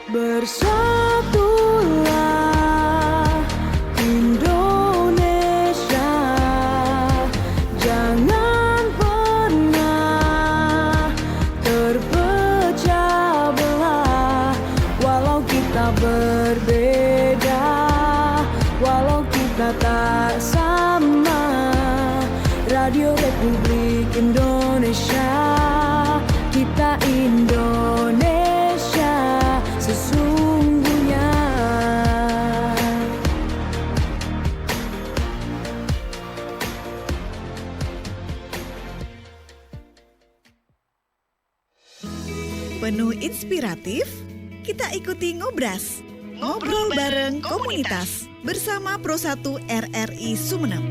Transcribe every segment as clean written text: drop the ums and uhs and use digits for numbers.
Bersatulah Indonesia, jangan pernah terpecah belah. Walau kita berbeda, walau kita tak sama, Radio Republik Indonesia, kita Indonesia sesungguhnya. Penuh inspiratif, kita ikuti Ngobras. Ngobrol bareng komunitas bersama Pro 1 RRI Sumeneb.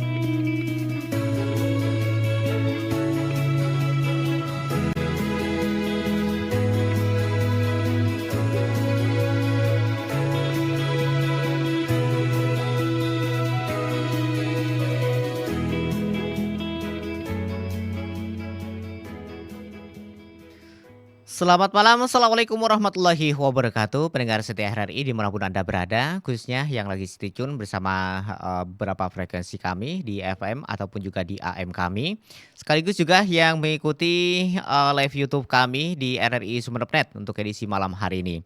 Selamat malam, Assalamualaikum warahmatullahi wabarakatuh. Pendengar setia RRI dimanapun Anda berada, khususnya yang lagi stay tune bersama beberapa frekuensi kami di FM ataupun juga di AM kami. Sekaligus juga yang mengikuti live YouTube kami di RRI Sumeneb.net untuk edisi malam hari ini.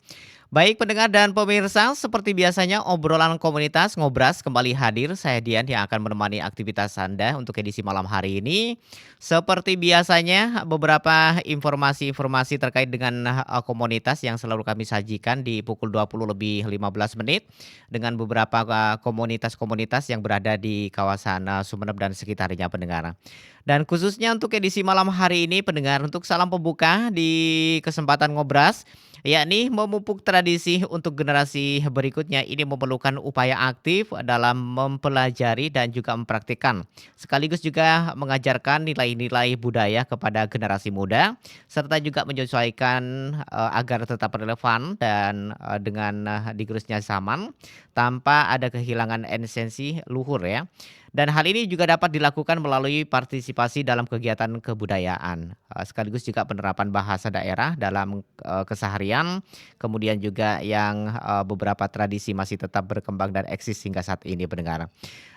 Baik pendengar dan pemirsa, seperti biasanya obrolan komunitas Ngobras kembali hadir. Saya Dian yang akan menemani aktivitas Anda untuk edisi malam hari ini. Seperti biasanya beberapa informasi-informasi terkait dengan komunitas yang selalu kami sajikan di pukul 20 lebih 15 menit dengan beberapa komunitas-komunitas yang berada di kawasan Sumeneb dan sekitarnya pendengar. Dan khususnya untuk edisi malam hari ini pendengar, untuk salam pembuka di kesempatan Ngobras, yakni memupuk tradisi untuk generasi berikutnya ini memerlukan upaya aktif dalam mempelajari dan juga mempraktikkan. Sekaligus juga mengajarkan nilai-nilai budaya kepada generasi muda, serta juga menyesuaikan agar tetap relevan dan dengan digerusnya zaman tanpa ada kehilangan esensi luhur ya. Dan hal ini juga dapat dilakukan melalui partisipasi dalam kegiatan kebudayaan, sekaligus juga penerapan bahasa daerah dalam keseharian, kemudian juga yang beberapa tradisi masih tetap berkembang dan eksis hingga saat ini pendengar.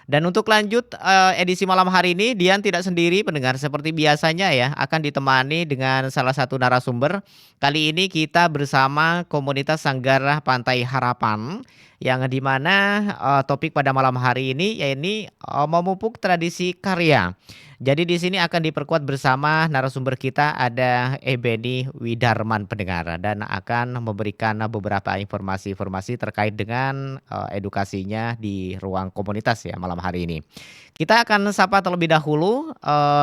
Dan untuk lanjut edisi malam hari ini, Dian tidak sendiri pendengar, seperti biasanya ya, akan ditemani dengan salah satu narasumber. Kali ini kita bersama komunitas Sanggar Pantai Harapan, yang dimana topik pada malam hari ini yaitu memupuk tradisi karya. Jadi di sini akan diperkuat bersama narasumber kita ada Ebeni Widarman pendengar, dan akan memberikan beberapa informasi-informasi terkait dengan edukasinya di ruang komunitas ya malam hari ini. Kita akan sapa terlebih dahulu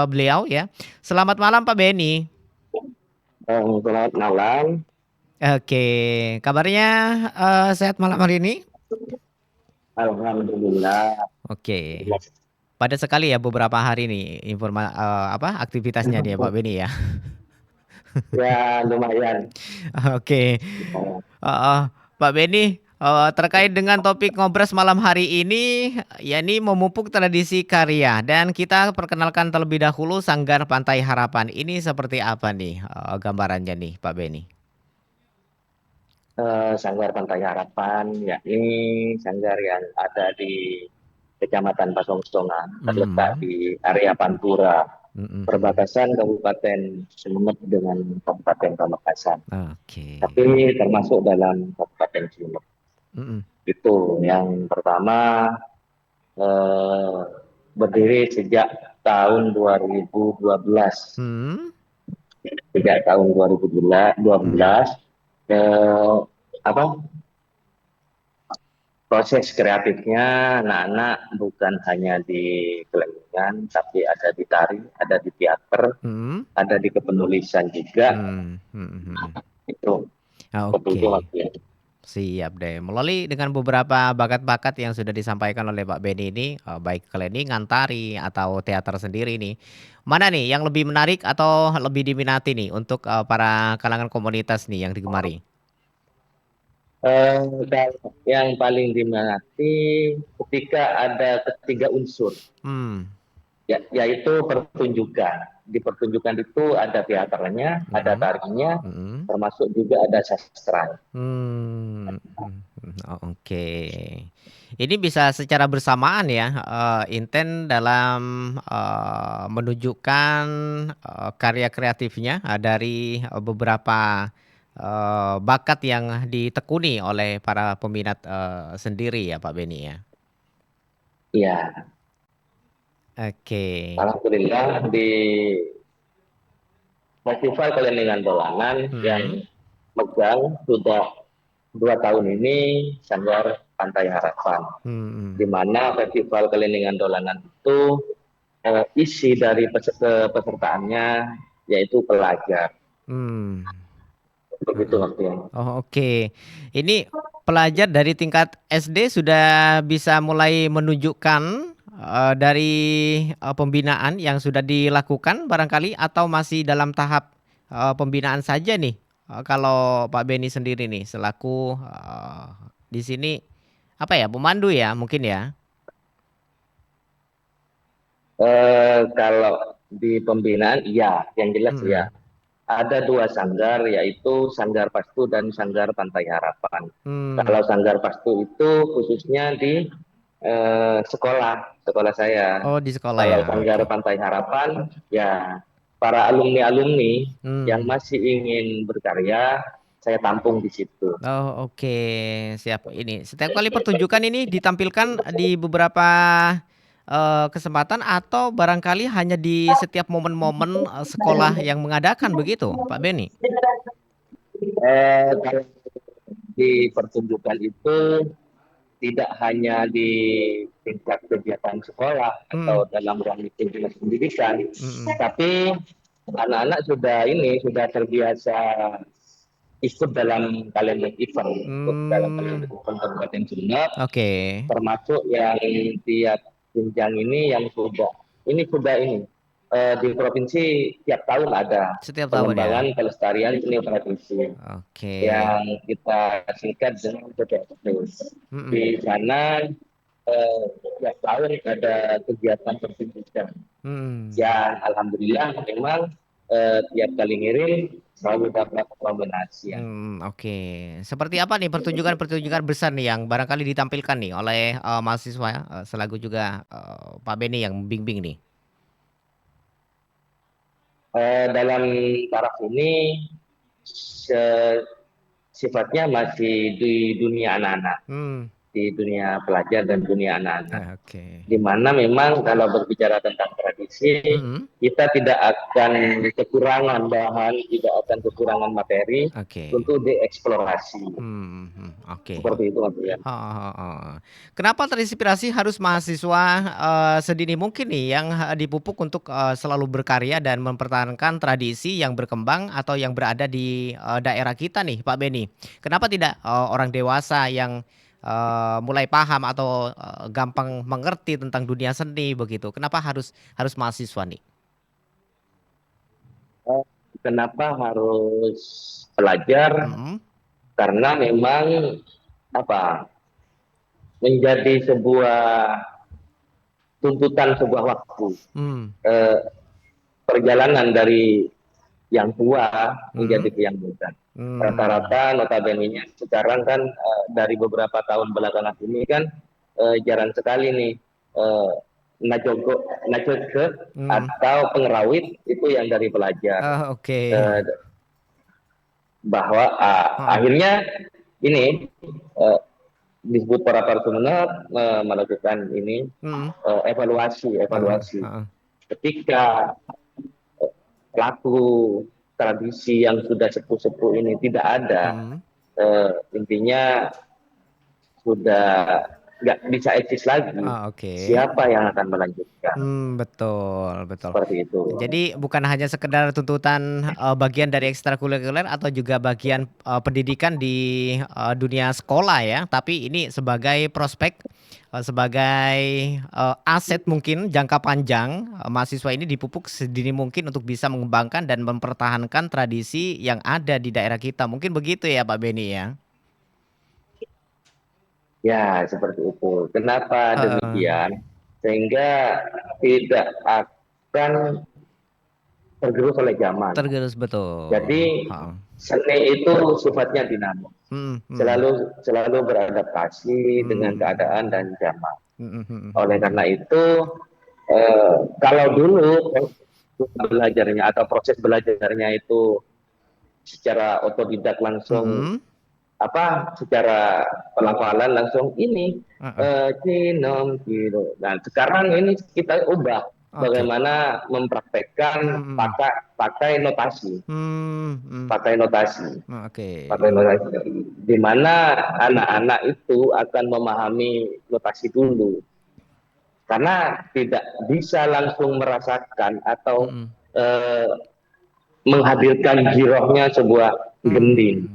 beliau ya. Selamat malam Pak Beni. Selamat malam. Oke, kabarnya sehat malam hari ini? Alhamdulillah. Oke. Padat sekali ya beberapa hari nih aktivitasnya nih ya Pak Beni ya. Ya lumayan. Oke. Pak Beni, terkait dengan topik Ngobras malam hari ini, yakni memupuk tradisi karya, dan kita perkenalkan terlebih dahulu Sanggar Pantai Harapan. Ini seperti apa nih gambarannya nih Pak Beni? Sanggar Pantai Harapan, yakni sanggar yang ada di Kecamatan Pasongsongan, terletak di area Pantura, perbatasan Kabupaten Sumeneb dengan Kabupaten Pamekasan. Tapi termasuk dalam Kabupaten Sumeneb. Itu yang pertama, berdiri sejak tahun 2012. Sejak tahun 2012, proses kreatifnya anak-anak bukan hanya di gelenggan, tapi ada di tari, ada di teater, ada di kepenulisan juga. Itu. Oke. Siap deh. Melalui dengan beberapa bakat-bakat yang sudah disampaikan oleh Pak Beni ini, baik keleningan, tari atau teater sendiri nih, mana nih yang lebih menarik atau lebih diminati nih untuk para kalangan komunitas nih yang digemari? Yang paling diminati ketika ada ketiga unsur, yaitu pertunjukan. di pertunjukan itu ada teaternya, ada tarinya, termasuk juga ada sastra. Oke. Ini bisa secara bersamaan ya, Inten dalam menunjukkan karya kreatifnya dari beberapa bakat yang ditekuni oleh para peminat sendiri ya Pak Beni ya. Iya, Oke. alhamdulillah di Festival Kelenengan Dolanan yang megang sudah 2 tahun ini Sanggar Pantai Harapan. Di mana Festival Kelenengan Dolanan itu isi dari pesertaannya yaitu pelajar. Begitu maksudnya. Oh, oke. Ini pelajar dari tingkat SD sudah bisa mulai menunjukkan dari pembinaan yang sudah dilakukan barangkali atau masih dalam tahap pembinaan saja nih? Kalau Pak Beni sendiri nih selaku di sini apa ya, pemandu ya mungkin ya? Kalau di pembinaan, iya, yang jelas ya. Ada 2 sanggar, yaitu Sanggar Pastu dan Sanggar Pantai Harapan. Kalau Sanggar Pastu itu khususnya di sekolah saya. Oh, di sekolah Kalau ya. Sanggar Oke. Pantai Harapan, ya para alumni-alumni yang masih ingin berkarya, saya tampung di situ. Oh, oke. Siap. Ini setiap kali pertunjukan ini ditampilkan di beberapa kesempatan atau barangkali hanya di setiap momen-momen sekolah yang mengadakan begitu, Pak Beni? Kalau di pertunjukan itu tidak hanya di tingkat kegiatan sekolah atau dalam ruang lingkungan pendidikan, tapi anak-anak sudah terbiasa ikut dalam kalender event, ikut dalam kalender event Kabupaten Sumeneb, termasuk yang tiap jenjang ini yang sudah di provinsi tiap tahun ada Setiap tahun ya. pengembangan pelestarian seni tradisi yang kita singkat dengan PPSD. Di sana tiap tahun ada kegiatan pertunjukan. Ya alhamdulillah memang tiap kali ngirim selalu dapat nominasi. Oke. Seperti apa nih pertunjukan-pertunjukan besar nih yang barangkali ditampilkan nih oleh mahasiswa selaku juga Pak Beni yang bimbing nih? Dalam taraf ini sifatnya masih di dunia anak-anak, di dunia pelajar dan dunia anak-anak. Di mana memang kalau berbicara tentang tradisi, kita tidak akan kekurangan bahan, tidak akan kekurangan materi untuk dieksplorasi. Seperti itu maksudnya. Kenapa terinspirasi harus mahasiswa sedini mungkin nih yang dipupuk untuk selalu berkarya dan mempertahankan tradisi yang berkembang atau yang berada di daerah kita nih, Pak Beni? Kenapa tidak orang dewasa yang mulai paham atau gampang mengerti tentang dunia seni begitu? Kenapa harus mahasiswa nih? Kenapa harus pelajar? Karena memang menjadi sebuah tuntutan sebuah waktu. Perjalanan dari yang tua menjadi ke yang muda. Rata-rata notabene-nya sekarang kan dari beberapa tahun belakangan ini kan jarang sekali nih najoge atau pengerawit itu yang dari pelajar. Bahwa akhirnya ini disebut para Sumeneb melakukan ini evaluasi ketika pelaku tradisi yang sudah sepuh-sepuh ini tidak ada, intinya sudah nggak bisa eksis lagi. Siapa yang akan melanjutkan? Betul. Seperti itu. Jadi bukan hanya sekedar tuntutan bagian dari ekstrakurikuler atau juga bagian pendidikan di dunia sekolah ya, tapi ini sebagai prospek, sebagai aset mungkin jangka panjang, mahasiswa ini dipupuk sedini mungkin untuk bisa mengembangkan dan mempertahankan tradisi yang ada di daerah kita. Mungkin begitu ya Pak Beni ya? Ya, seperti itu. Kenapa demikian? Sehingga tidak akan tergerus oleh zaman. Tergerus betul. Jadi seni itu sifatnya dinamis, selalu beradaptasi dengan keadaan dan zaman. Oleh karena itu, kalau dulu belajarnya atau proses belajarnya itu secara otodidak langsung secara pelafalan langsung ini cinom gitu. Nah sekarang ini kita ubah bagaimana mempraktekkan pakai notasi, pakai notasi, di mana anak-anak itu akan memahami notasi dulu, karena tidak bisa langsung merasakan atau menghadirkan girohnya sebuah gending.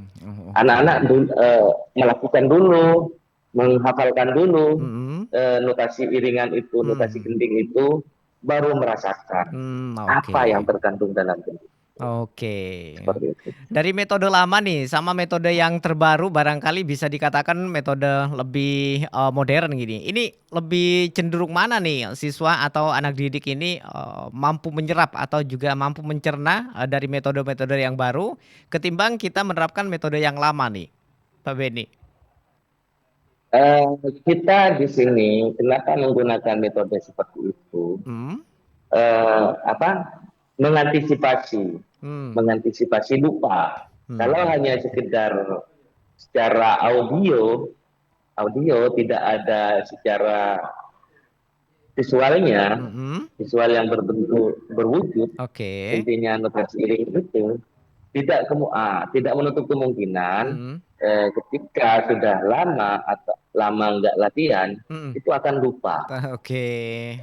Anak-anak melakukan dulu, menghafalkan dulu notasi iringan itu, notasi gending itu, baru merasakan apa yang terkandung dalam gending. Oke. Dari metode lama nih sama metode yang terbaru barangkali bisa dikatakan metode lebih modern gini. Ini lebih cenderung mana nih siswa atau anak didik ini mampu menyerap atau juga mampu mencerna dari metode-metode yang baru ketimbang kita menerapkan metode yang lama nih, Pak Beni? Kita di sini kenapa menggunakan metode seperti itu? Mengantisipasi lupa. Kalau hanya sekedar secara audio tidak ada secara visualnya, visual yang berwujud, intinya notasi iring itu tidak menutup kemungkinan ketika sudah lama atau lama nggak latihan itu akan lupa.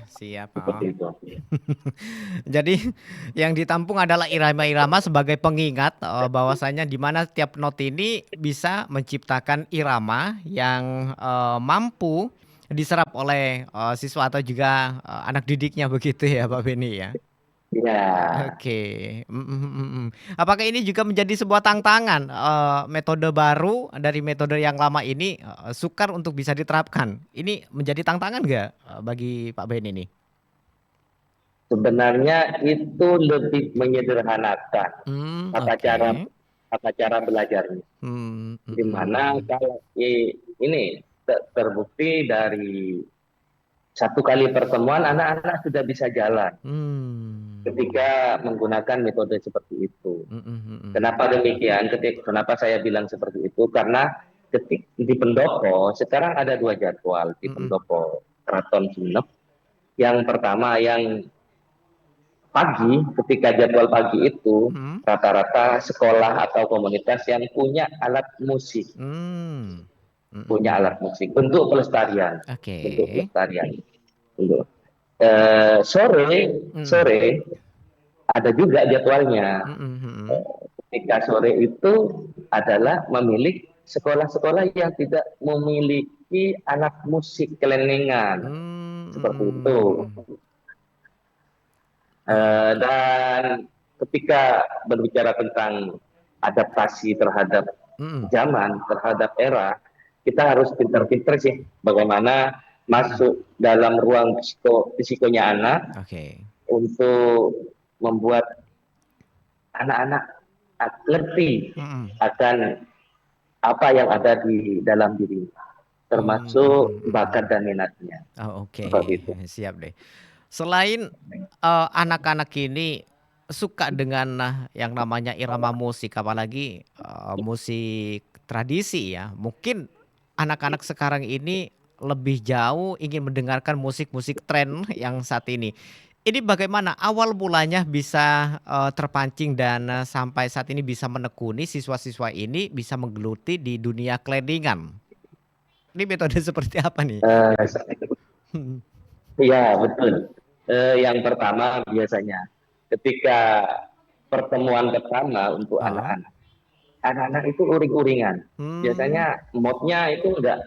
Siap. Jadi yang ditampung adalah irama-irama sebagai pengingat bahwasanya di mana tiap not ini bisa menciptakan irama yang mampu diserap oleh siswa atau juga anak didiknya begitu ya Pak Beni ya. Ya. Apakah ini juga menjadi sebuah tantangan metode baru dari metode yang lama ini sukar untuk bisa diterapkan? Ini menjadi tantangan nggak bagi Pak Ben ini? Sebenarnya itu lebih menyederhanakan tata cara belajarnya. Dimana kalau ini terbukti dari satu kali pertemuan anak-anak sudah bisa jalan. Ketika menggunakan metode seperti itu. Kenapa demikian? Kenapa saya bilang seperti itu? Karena di pendopo sekarang ada 2 jadwal di pendopo Keraton Sumenep. Yang pertama yang pagi, ketika jadwal pagi itu rata-rata sekolah atau komunitas yang punya alat musik, untuk pelestarian, sore ada juga jadwalnya. Ketika sore itu adalah memilih sekolah-sekolah yang tidak memiliki alat musik kelenengan, seperti itu. Dan ketika berbicara tentang adaptasi terhadap zaman, terhadap era, kita harus pintar-pintar sih bagaimana masuk dalam ruang psikonya anak untuk membuat anak-anak ngerti akan apa yang ada di dalam diri, termasuk bakat dan minatnya. Siap deh. Selain anak-anak ini suka dengan yang namanya irama musik, apalagi musik tradisi ya, mungkin anak-anak sekarang ini lebih jauh ingin mendengarkan musik-musik tren yang saat ini. Ini bagaimana awal mulanya bisa terpancing dan sampai saat ini bisa menekuni siswa-siswa ini bisa menggeluti di dunia kleningan. Ini metode seperti apa nih? Iya betul. Yang pertama biasanya ketika pertemuan pertama untuk anak-anak itu uring-uringan. Biasanya modnya itu enggak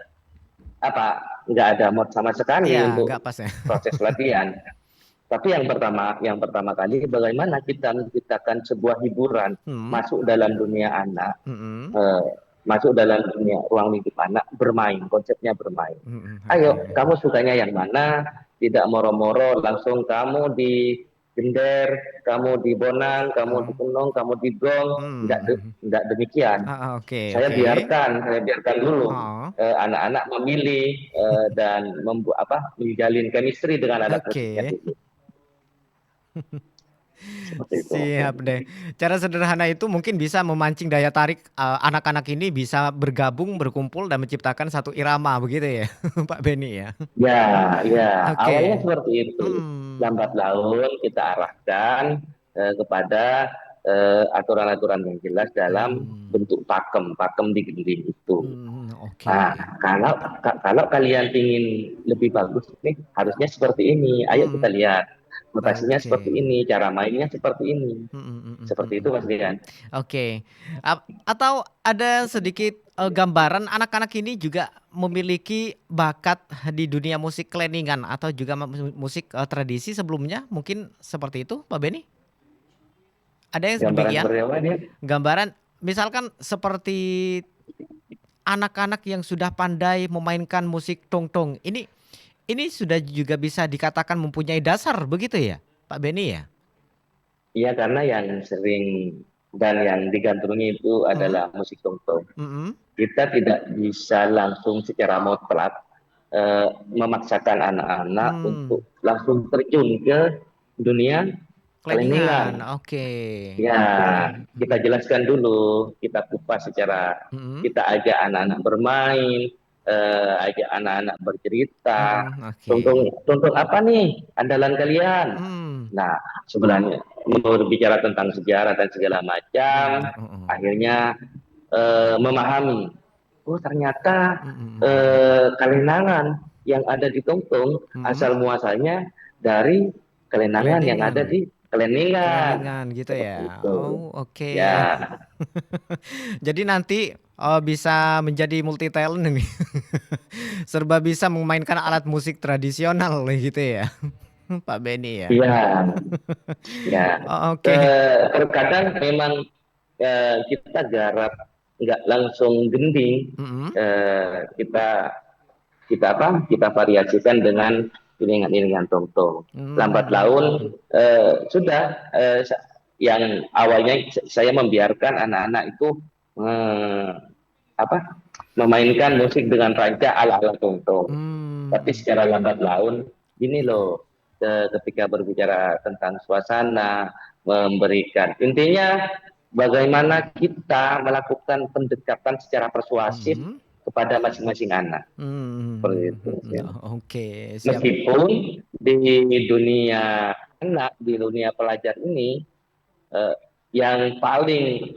ada mod sama sekali untuk proses latihan. Tapi yang pertama kali bagaimana kita menciptakan sebuah hiburan masuk dalam dunia anak, masuk dalam dunia ruang lingkup anak, bermain, konsepnya bermain. Ayo, kamu sukanya yang mana? Tidak moro-moro langsung kamu gender, kamu di Bonang, kamu di Kenong, kamu di Gong, enggak demikian. Saya biarkan dulu anak-anak memilih dan menjalin chemistry dengan alat musiknya dulu. Siap deh. Cara sederhana itu mungkin bisa memancing daya tarik anak-anak ini bisa bergabung, berkumpul dan menciptakan satu irama begitu ya, Pak Beni ya? Ya. Awalnya seperti itu. Lambat laun kita arahkan kepada aturan-aturan yang jelas dalam bentuk pakem di gending itu. Nah, kalau kalian ingin lebih bagus nih, harusnya seperti ini. Ayo kita lihat. Notasinya seperti ini, cara mainnya seperti ini. Seperti itu Mas Dian. Atau ada sedikit gambaran anak-anak ini juga memiliki bakat di dunia musik kleningan atau juga musik tradisi sebelumnya, mungkin seperti itu Pak Beni? Ada yang demikian? Gambaran misalkan seperti anak-anak yang sudah pandai memainkan musik tongtong. Ini sudah juga bisa dikatakan mempunyai dasar begitu ya, Pak Beni ya? Iya, karena yang sering dan yang digandrungi itu adalah musik tongtong. Kita tidak bisa langsung secara mutlak memaksakan anak-anak untuk langsung terjun ke dunia kleningan. Ya, kita jelaskan dulu, kita kupas secara, kita ajak anak-anak bermain, ajak anak-anak bercerita, tongtong apa nih andalan kalian? Nah, sebenarnya berbicara tentang sejarah dan segala macam, akhirnya memahami, oh ternyata kelenangan yang ada di tongtong asal muasalnya dari kelenangan yang ada di kleningan gitu ya. Ya. Jadi nanti bisa menjadi multi talent ini. Serba bisa memainkan alat musik tradisional gitu ya. Pak Beni ya. Iya. Terkadang memang kita garap nggak langsung gending. Kita variasikan dengan iringan-iringan tongtong. Lambat laun sudah yang awalnya saya membiarkan anak-anak itu memainkan musik dengan ranca ala-ala tongtong. Tapi secara lambat laun gini loh, ketika berbicara tentang suasana, memberikan intinya bagaimana kita melakukan pendekatan secara persuasif kepada masing-masing anak. Seperti itu. Meskipun di dunia anak, di dunia pelajar ini yang paling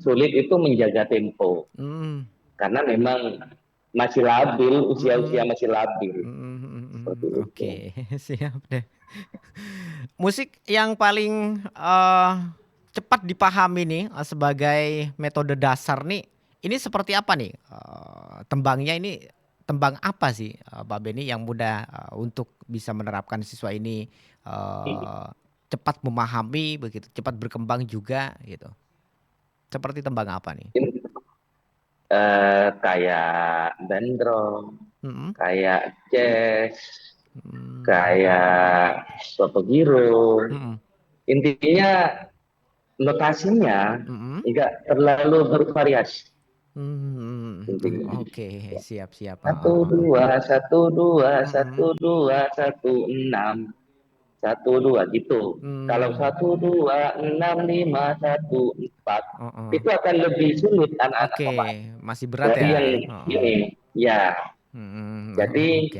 sulit itu menjaga tempo. Karena memang masih labil, usia-usia masih labil. Siap deh. Musik yang paling cepat dipahami nih sebagai metode dasar nih, ini seperti apa nih? Tembangnya ini tembang apa sih Pak Beni yang mudah untuk bisa menerapkan siswa ini cepat memahami begitu, cepat berkembang juga gitu. Seperti tembang apa nih? Kayak dendro, kayak jazz, kayak sopogiro. Intinya notasinya enggak terlalu bervariasi. Siap. 1 2 1 2 1 2 1 6 1 2 gitu. Kalau 1 2 6 5 1 4 itu akan lebih sulit anak-anak. Masih berat ya. Yang ini ya. Jadi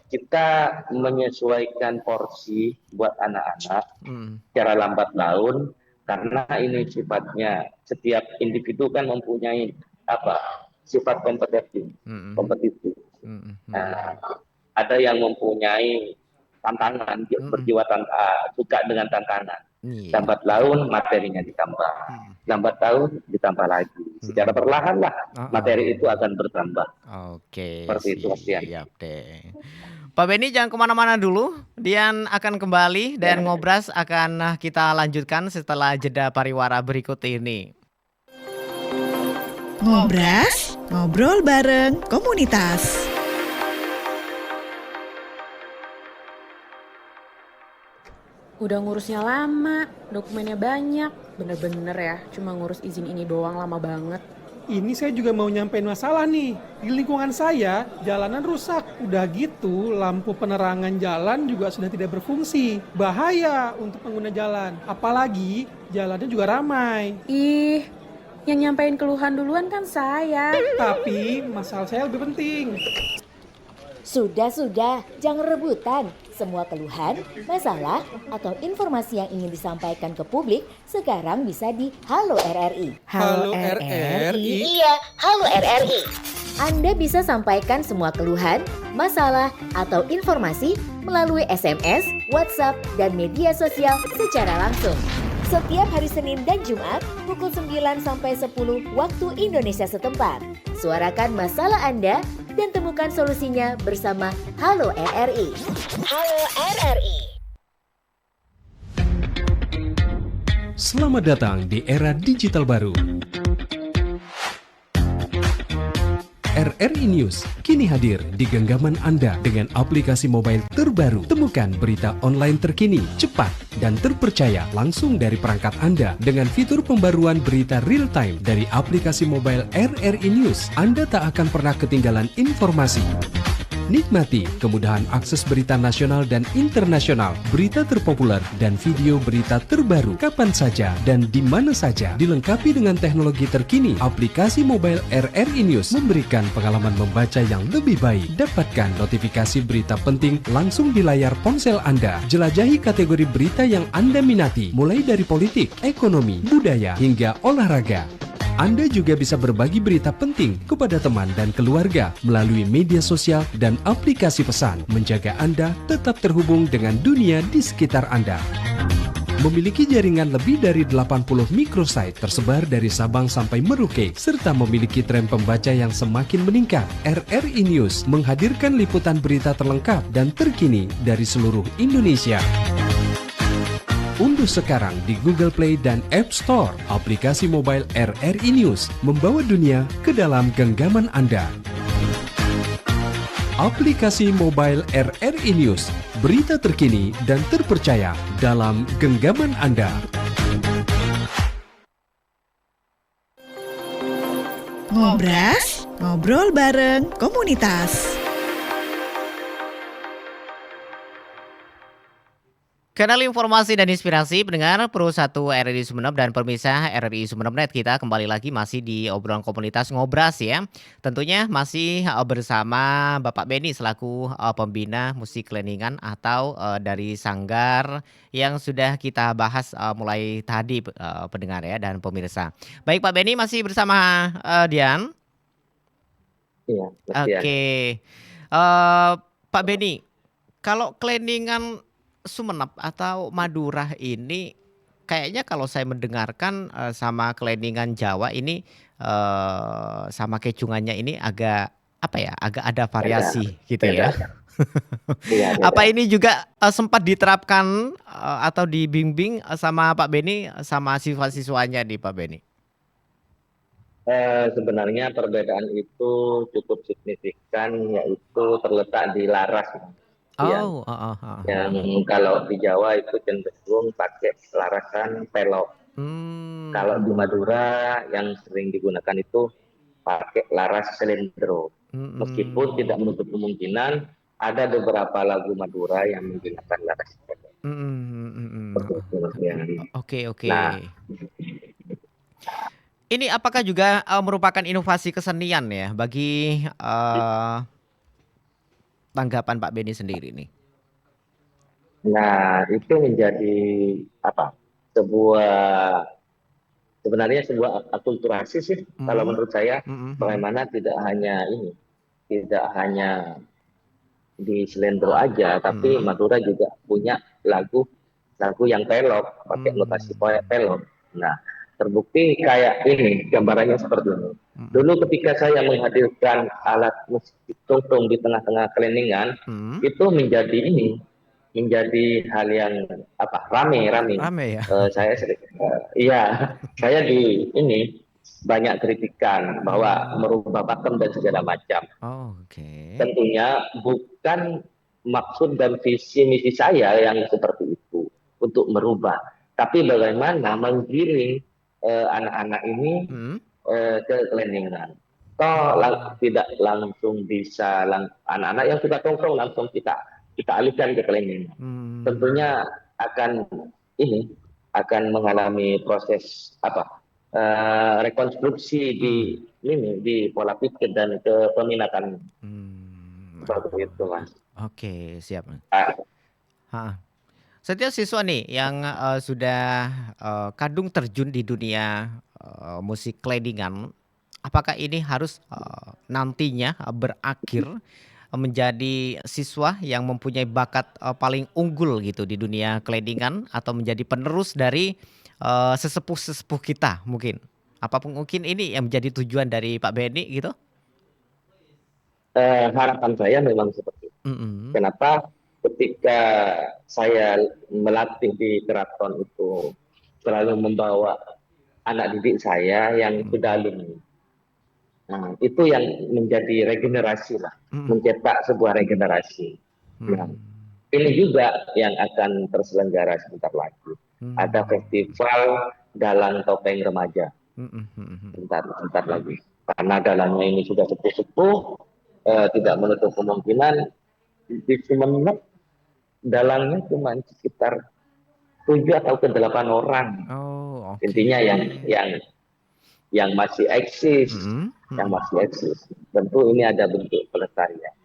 kita menyesuaikan porsi buat anak-anak secara lambat laun, karena ini sifatnya setiap individu kan mempunyai sifat kompetitif. Ada yang mempunyai tantangan, berjiwa suka dengan tantangan. Lambat laun materinya ditambah, lambat laun ditambah lagi. Secara perlahan lah materi itu akan bertambah. Seperti itu Mas Dian. Pak Beni jangan kemana-mana dulu. Dian akan kembali dan Ngobras akan kita lanjutkan setelah jeda pariwara berikut ini. Ngobras, ngobrol bareng komunitas. Udah ngurusnya lama, dokumennya banyak. Bener-bener ya, cuma ngurus izin ini doang lama banget. Ini saya juga mau nyampein masalah nih. Di lingkungan saya, jalanan rusak. Udah gitu, lampu penerangan jalan juga sudah tidak berfungsi. Bahaya untuk pengguna jalan. Apalagi, jalannya juga ramai. Ih, yang nyampein keluhan duluan kan saya. Tapi, masalah saya lebih penting. Sudah, jangan rebutan. Semua keluhan, masalah, atau informasi yang ingin disampaikan ke publik sekarang bisa di Halo RRI. Halo RRI? Iya, Halo RRI. Anda bisa sampaikan semua keluhan, masalah, atau informasi melalui SMS, WhatsApp, dan media sosial secara langsung. Setiap hari Senin dan Jumat pukul 9 sampai 10 waktu Indonesia setempat. Suarakan masalah Anda dan temukan solusinya bersama Halo RRI. Halo RRI. Selamat datang di era digital baru. RRI News kini hadir di genggaman Anda dengan aplikasi mobile terbaru. Temukan berita online terkini, cepat, dan terpercaya langsung dari perangkat Anda dengan fitur pembaruan berita real time dari aplikasi mobile RRI News. Anda tak akan pernah ketinggalan informasi. Nikmati kemudahan akses berita nasional dan internasional, berita terpopuler, dan video berita terbaru kapan saja dan di mana saja. Dilengkapi dengan teknologi terkini, aplikasi mobile RRI News memberikan pengalaman membaca yang lebih baik. Dapatkan notifikasi berita penting langsung di layar ponsel Anda. Jelajahi kategori berita yang Anda minati, mulai dari politik, ekonomi, budaya, hingga olahraga. Anda juga bisa berbagi berita penting kepada teman dan keluarga melalui media sosial dan aplikasi pesan, menjaga Anda tetap terhubung dengan dunia di sekitar Anda. Memiliki jaringan lebih dari 80 microsite tersebar dari Sabang sampai Merauke, serta memiliki tren pembaca yang semakin meningkat. RRI News menghadirkan liputan berita terlengkap dan terkini dari seluruh Indonesia. Unduh sekarang di Google Play dan App Store aplikasi mobile RRI News, membawa dunia ke dalam genggaman Anda. Aplikasi mobile RRI News, berita terkini dan terpercaya dalam genggaman Anda. Ngobras, ngobrol bareng komunitas. Kanal informasi dan inspirasi pendengar Pro 1 RRI Sumeneb dan pemirsa RRI Sumeneb.net, kita kembali lagi masih di obrolan komunitas Ngobras ya. Tentunya masih bersama Bapak Beni selaku pembina musik Kleningan atau dari Sanggar yang sudah kita bahas mulai tadi pendengar ya dan pemirsa. Baik Pak Beni, masih bersama Dian. Iya. Oke. Pak Beni, kalau Kleningan Sumeneb atau Madura ini kayaknya kalau saya mendengarkan sama Kleningan Jawa ini sama kecungannya ini agak apa ya, agak ada variasi gitu ya. Iya, Apa ini juga sempat diterapkan atau dibimbing sama Pak Beni sama siswa-siswanya nih Pak Beni? Sebenarnya perbedaan itu cukup signifikan, yaitu terletak di laras. Oh, Yang kalau di Jawa itu cenderung pakai larasan pelok. Kalau di Madura yang sering digunakan itu pakai laras selendro. Meskipun tidak menutup kemungkinan ada beberapa lagu Madura yang menggunakan laras pelok. Oke. Nah, ini apakah juga merupakan inovasi kesenian ya bagi tanggapan Pak Beni sendiri nih? Nah, itu menjadi sebenarnya sebuah akulturasi sih kalau menurut saya. Bagaimana tidak hanya di Selendro aja, tapi Madura juga punya lagu yang pelok, pakai notasi pelok. Nah, terbukti kayak ini, gambarannya seperti ini. Dulu ketika saya menghadirkan alat musik tungtung di tengah-tengah Kleningan, itu menjadi hal yang rame. Rame ya. Saya banyak kritikan bahwa merubah pakem dan segala macam. Oke. Tentunya bukan maksud dan visi misi saya yang seperti itu. untuk merubah. Tapi bagaimana menggiring anak-anak ini ke keleningan. Tidak langsung bisa anak-anak yang sudah tongkrong langsung kita alihkan ke keleningan. Tentunya akan mengalami proses rekonstruksi di pola pikir dan kepeminatan. Seperti itu, Mas. Oke, siap. Ah. Setiap siswa nih yang sudah kadung terjun di dunia musik kledingan, apakah ini harus nantinya berakhir menjadi siswa yang mempunyai bakat paling unggul gitu di dunia kledingan, atau menjadi penerus dari sesepuh-sesepuh kita mungkin? Apapun mungkin ini yang menjadi tujuan dari Pak Benny gitu? Harapan saya memang seperti itu. Kenapa? Ketika saya melatih di keraton itu selalu membawa anak didik saya yang sudah alumni. Nah, itu yang menjadi regenerasi lah, mencetak sebuah regenerasi. Nah, ini juga yang akan terselenggara sebentar lagi. Ada festival dalang topeng remaja. Sebentar lagi. Karena dalangnya ini sudah sepuh-sepuh, tidak menutup kemungkinan di Sumeneb dalangnya cuma sekitar 7 atau ke 8 orang. Intinya yang masih eksis, Tentu ini ada bentuk pelestarian.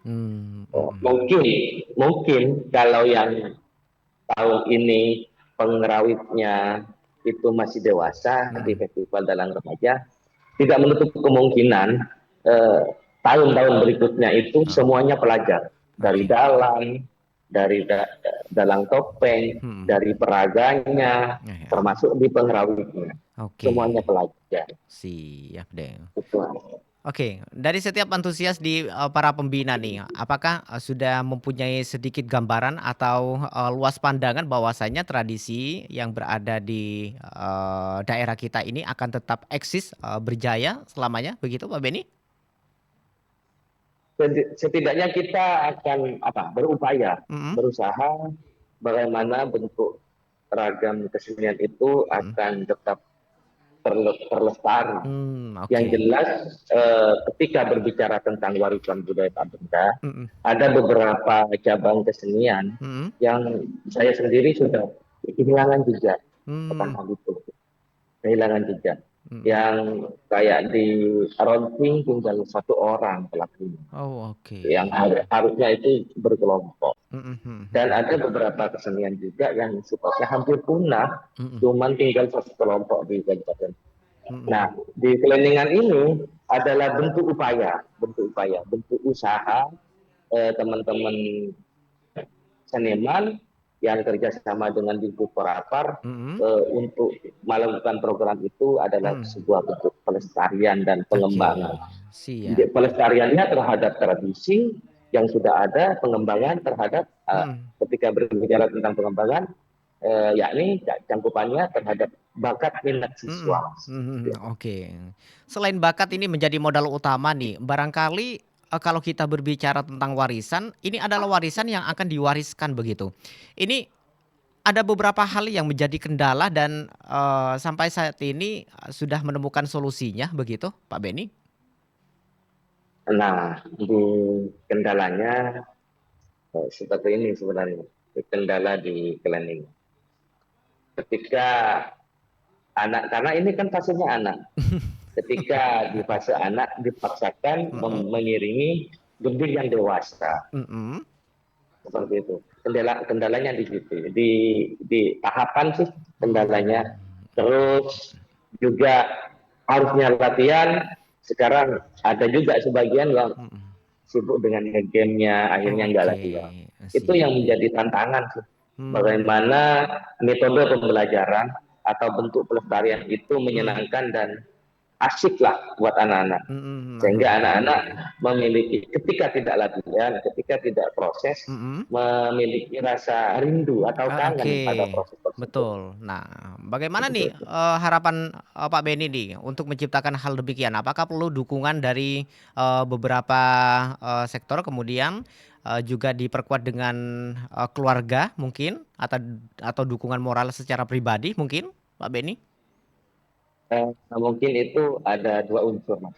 Mungkin kalau yang tahun ini pengrawitnya itu masih dewasa di festival dalang remaja, tidak menutup kemungkinan tahun-tahun berikutnya itu semuanya pelajar, dari dalang, dari dalang topeng, dari peraganya, termasuk di pengrawitnya. Semuanya pelajar. Siap deh. Betul. Oke, dari setiap antusias di para pembina nih, apakah sudah mempunyai sedikit gambaran atau luas pandangan bahwasanya tradisi yang berada di daerah kita ini akan tetap eksis, berjaya selamanya, begitu Pak Benny? Setidaknya kita akan berupaya, berusaha bagaimana bentuk ragam kesenian itu akan tetap terlestari. Yang jelas ketika berbicara tentang warisan budaya tak benda, ada beberapa cabang kesenian yang saya sendiri sudah kehilangan jejak tentang hal itu. Kehilangan jejak. Yang kayak di Ronting tinggal 1 orang pelakunya. Yang harusnya itu berkelompok. Dan ada beberapa kesenian juga yang sifatnya hampir punah, cuman tinggal 1 kelompok di kabupaten. Nah, di keleningan ini adalah bentuk usaha teman-teman seniman yang kerjasama dengan Dinkub Porapar untuk melakukan program itu adalah sebuah bentuk pelestarian dan pengembangan. Pelestariannya terhadap tradisi yang sudah ada, pengembangan terhadap ketika berbicara tentang pengembangan, yakni cangkupannya terhadap bakat minat siswa. Selain bakat ini menjadi modal utama nih, barangkali kalau kita berbicara tentang warisan, ini adalah warisan yang akan diwariskan begitu. Ini ada beberapa hal yang menjadi kendala dan sampai saat ini sudah menemukan solusinya begitu, Pak Benny? Nah, di kendalanya seperti ini sebenarnya, kendala di keleningan. Ketika anak, karena ini kan fasenya anak. Ketika di fase anak dipaksakan mengiringi gending yang dewasa. Seperti itu. Kendalanya di situ. Di tahapan sih kendalanya. Terus juga harusnya latihan. Sekarang ada juga sebagian yang sibuk dengan game-nya, akhirnya nggak latihan. Itu yang menjadi tantangan sih. Bagaimana metode pembelajaran atau bentuk pelestarian itu menyenangkan dan asik lah buat anak-anak. Sehingga anak-anak memiliki, ketika tidak latihan, ketika tidak proses, memiliki rasa rindu atau kangen pada proses tersebut. Betul. Nah, bagaimana nih harapan Pak Beni nih untuk menciptakan hal demikian? Apakah perlu dukungan dari beberapa sektor, kemudian juga diperkuat dengan keluarga mungkin, atau dukungan moral secara pribadi mungkin, Pak Beni? Mungkin itu ada 2 unsur, Mas.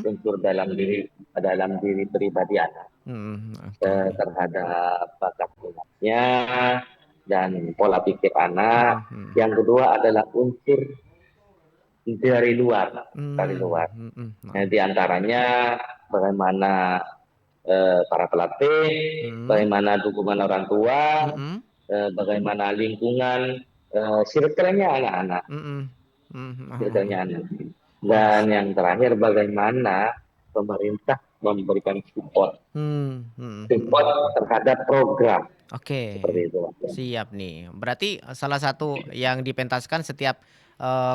Unsur dalam diri pribadi anak terhadap bakat minatnya dan pola pikir anak. Yang kedua adalah unsur dari luar. Nah, di antaranya bagaimana para pelatih, bagaimana dukungan orang tua, bagaimana lingkungan, circle-nya anak-anak. Dan yang terakhir bagaimana pemerintah memberikan support terhadap program. Seperti itu. Siap nih. Berarti salah satu yang dipentaskan setiap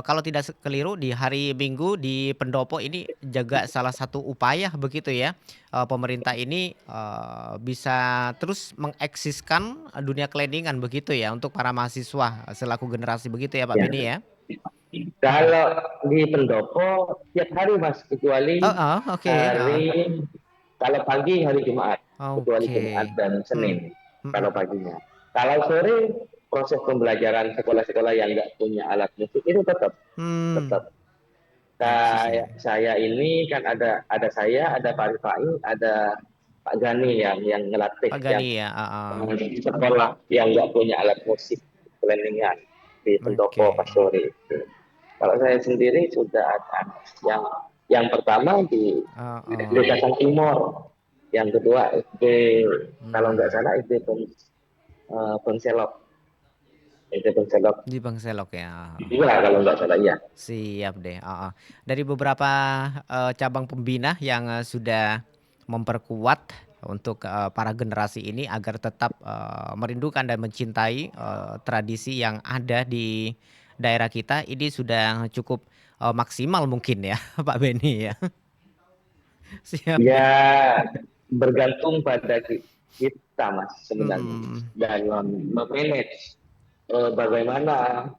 kalau tidak keliru di hari Minggu di pendopo ini juga salah satu upaya begitu ya, pemerintah ini bisa terus mengeksiskan dunia keleningan begitu ya untuk para mahasiswa selaku generasi begitu ya Pak Beni ya? Kalau di pendopo tiap hari, Mas, kecuali hari, kalau pagi hari Jumat, kecuali Jumat dan Senin kalau paginya. Kalau sore proses pembelajaran sekolah-sekolah yang nggak punya alat musik itu tetap. Kayak saya ini kan ada saya, ada Pak Rifai, ada Pak Gani yang ngelatih Pak Gani ya. Sekolah yang nggak punya alat musik keleningan di pendopo pas sore. Kalau saya sendiri sudah ada yang pertama di Desa Sang Timur, yang kedua SD, kalau nggak salah SD Bengselok. Di Bengselok ya. Iya kalau nggak salah ya. Siap deh. Dari beberapa cabang pembina yang sudah memperkuat untuk para generasi ini agar tetap merindukan dan mencintai tradisi yang ada di daerah kita, ini sudah cukup maksimal mungkin ya Pak Beni ya. Siap. Ya bergantung pada kita, Mas, sebenarnya dalam memanage bagaimana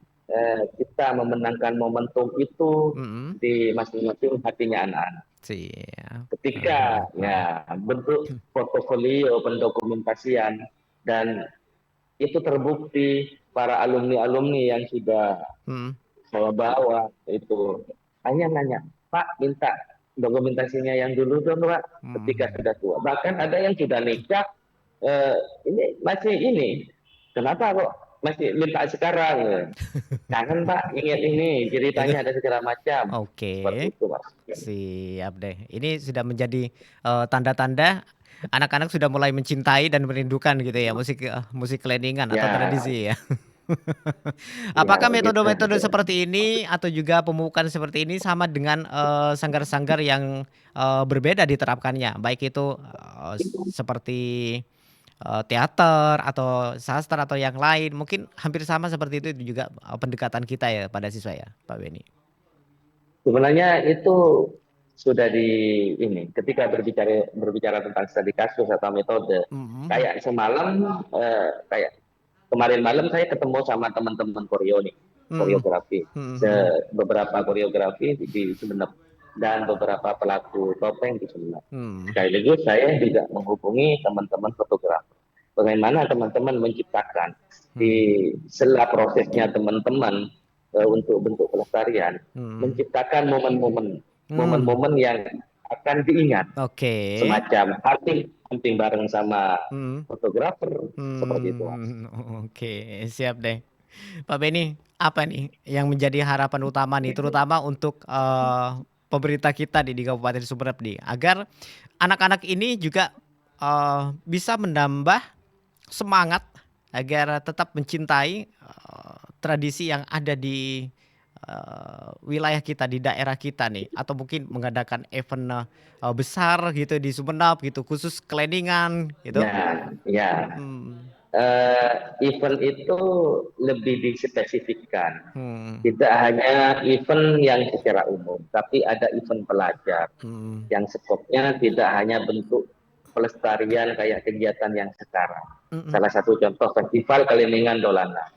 kita memenangkan momentum itu di masing-masing hatinya anak-anak. Ketika ya bentuk portofolio pendokumentasian dan itu terbukti para alumni-alumni yang sudah saya bawa itu hanya nanya, Pak, minta dokumentasinya yang dulu dong, Pak, ketika sudah tua. Bahkan ada yang sudah nikah, ini masih ini, kenapa kok masih minta sekarang? Kangen, Pak, ingat ini, ceritanya ada segala macam. Seperti itu, Mas. Siap deh. Ini sudah menjadi tanda-tanda anak-anak sudah mulai mencintai dan merindukan gitu ya musik keleningan atau tradisi ya. Apakah metode-metode seperti ini atau juga pemupukan seperti ini sama dengan sanggar-sanggar yang berbeda diterapkannya, baik itu seperti teater atau sastra atau yang lain, mungkin hampir sama seperti itu juga pendekatan kita ya pada siswa ya Pak Beni? Sebenarnya itu sudah ketika berbicara tentang studi kasus atau metode, kayak semalam, kayak kemarin malam saya ketemu sama teman-teman koreografi, beberapa koreografi di Sumeneb dan beberapa pelaku topeng di Sumeneb. Sekaligus saya juga menghubungi teman-teman fotografer. Bagaimana teman-teman menciptakan di sela prosesnya teman-teman untuk bentuk pelestarian, menciptakan momen-momen yang akan diingat, semacam hunting bareng sama fotografer, seperti itu. Siap deh Pak Beni. Apa nih yang menjadi harapan utama nih, terutama untuk pemerintah kita di Kabupaten Sumeneb nih, agar anak-anak ini juga bisa menambah semangat agar tetap mencintai tradisi yang ada di wilayah kita, di daerah kita nih, atau mungkin mengadakan event besar gitu di Sumeneb gitu, khusus keleningan gitu. event itu lebih dispesifikkan. Tidak hanya event yang secara umum, tapi ada event pelajar yang skopnya tidak hanya bentuk pelestarian kayak kegiatan yang sekarang. Salah satu contoh festival Kaliningan Dolana,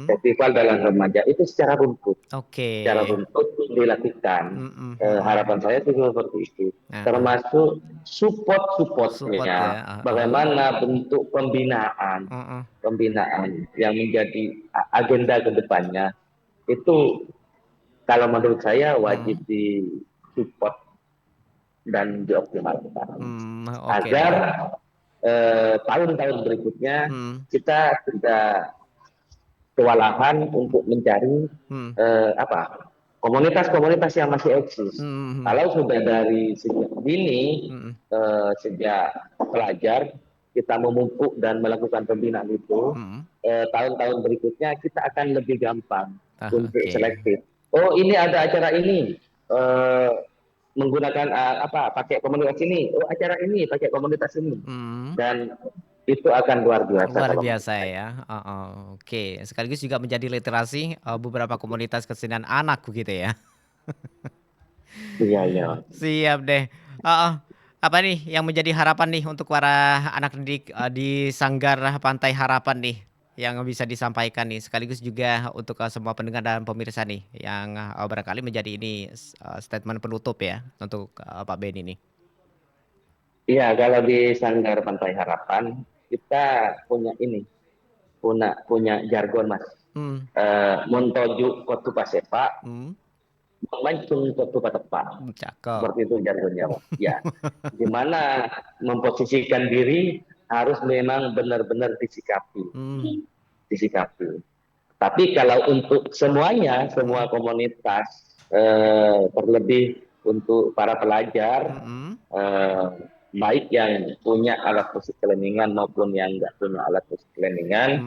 festival dalam remaja itu secara rumput, secara rumput dilakukan. Harapan saya itu seperti itu, termasuk supportnya, bagaimana bentuk pembinaan yang menjadi agenda kedepannya itu, kalau menurut saya wajib disupport dan dioptimalkan agar tahun-tahun berikutnya kita tidak kewalahan untuk mencari komunitas-komunitas yang masih eksis. Kalau sudah dari sejak dini, sejak pelajar kita memupuk dan melakukan pembinaan itu, tahun-tahun berikutnya kita akan lebih gampang untuk selektif. Oh, ini ada acara ini, menggunakan pakai komunitas ini. Oh, acara ini pakai komunitas ini. Dan itu akan luar biasa. Luar biasa ya. Oke, sekaligus juga menjadi literasi beberapa komunitas kesenian anak begitu ya. Iya. Siap deh. Apa nih yang menjadi harapan nih untuk para anak didik di Sanggar Pantai Harapan nih yang bisa disampaikan nih, sekaligus juga untuk semua pendengar dan pemirsa nih yang barangkali menjadi ini statement penutup ya untuk Pak Beni nih. Iya, kalau di Sanggar Pantai Harapan kita punya ini, punya jargon Mas. Montoju kotu pasepa, mancung kotu patepa. Seperti itu jargonnya Mas. Ya, dimana memposisikan diri harus memang benar-benar disikapi. Tapi kalau untuk semuanya, semua komunitas, terlebih untuk para pelajar, baik yang punya alat musik keleningan maupun yang nggak punya alat musik keleningan,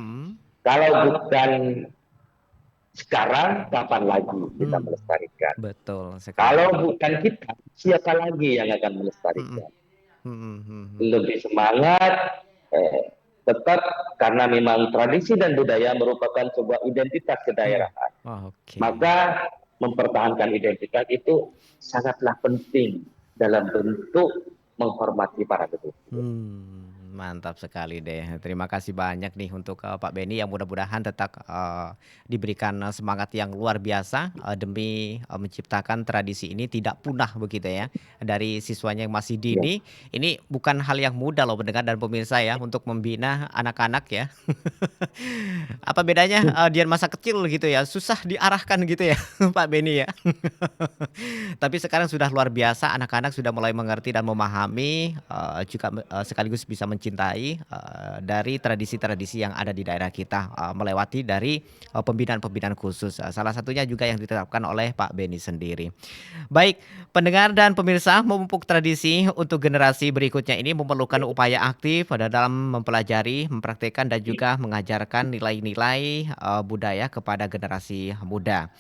kalau bukan sekarang, kapan lagi kita melestarikan? Betul sekali. Kalau bukan kita, siapa lagi yang akan melestarikan? Lebih semangat, tetap karena memang tradisi dan budaya merupakan sebuah identitas kedaerahan. Maka mempertahankan identitas itu sangatlah penting dalam bentuk menghormati para leluhur. Mantap sekali deh. Terima kasih banyak nih untuk Pak Beni yang mudah-mudahan tetap diberikan semangat yang luar biasa demi menciptakan tradisi ini tidak punah begitu ya dari siswanya yang masih dini. Ini bukan hal yang mudah loh pendengar dan pemirsa ya untuk membina anak-anak ya. Apa bedanya dia masa kecil gitu ya, susah diarahkan gitu ya Pak Beni ya. Tapi sekarang sudah luar biasa, anak-anak sudah mulai mengerti dan memahami juga sekaligus bisa mencintai dari tradisi-tradisi yang ada di daerah kita melewati dari pembinaan-pembinaan khusus. Salah satunya juga yang ditetapkan oleh Pak Beni sendiri. Baik, pendengar dan pemirsa, memupuk tradisi untuk generasi berikutnya ini memerlukan upaya aktif dalam mempelajari, mempraktikkan dan juga mengajarkan nilai-nilai budaya kepada generasi muda,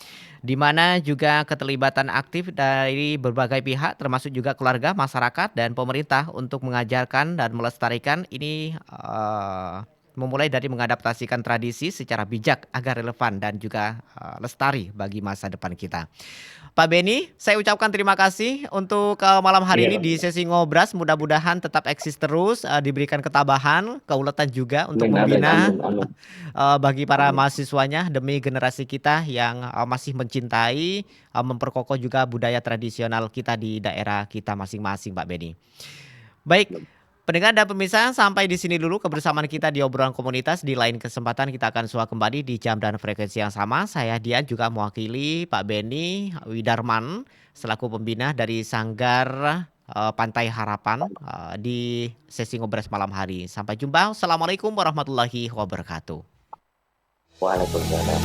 di mana juga keterlibatan aktif dari berbagai pihak termasuk juga keluarga, masyarakat dan pemerintah untuk mengajarkan dan melestarikan ini memulai dari mengadaptasikan tradisi secara bijak agar relevan dan juga lestari bagi masa depan kita. Pak Beni, saya ucapkan terima kasih untuk malam hari ini di sesi Ngobras. Mudah-mudahan tetap eksis terus, diberikan ketabahan, keuletan juga untuk membina bagi para mahasiswanya demi generasi kita yang masih mencintai, memperkokoh juga budaya tradisional kita di daerah kita masing-masing, Pak Beni. Baik. Pendengar dan pemirsa, sampai di sini dulu kebersamaan kita di obrolan komunitas. Di lain kesempatan kita akan sua kembali di jam dan frekuensi yang sama. Saya Dian juga mewakili Pak Beni Widarman selaku pembina dari Sanggar Pantai Harapan di sesi Ngobras malam hari. Sampai jumpa. Assalamualaikum warahmatullahi wabarakatuh. Waalaikumsalam.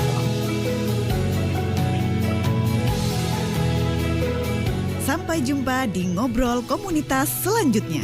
Sampai jumpa di Ngobrol Komunitas selanjutnya.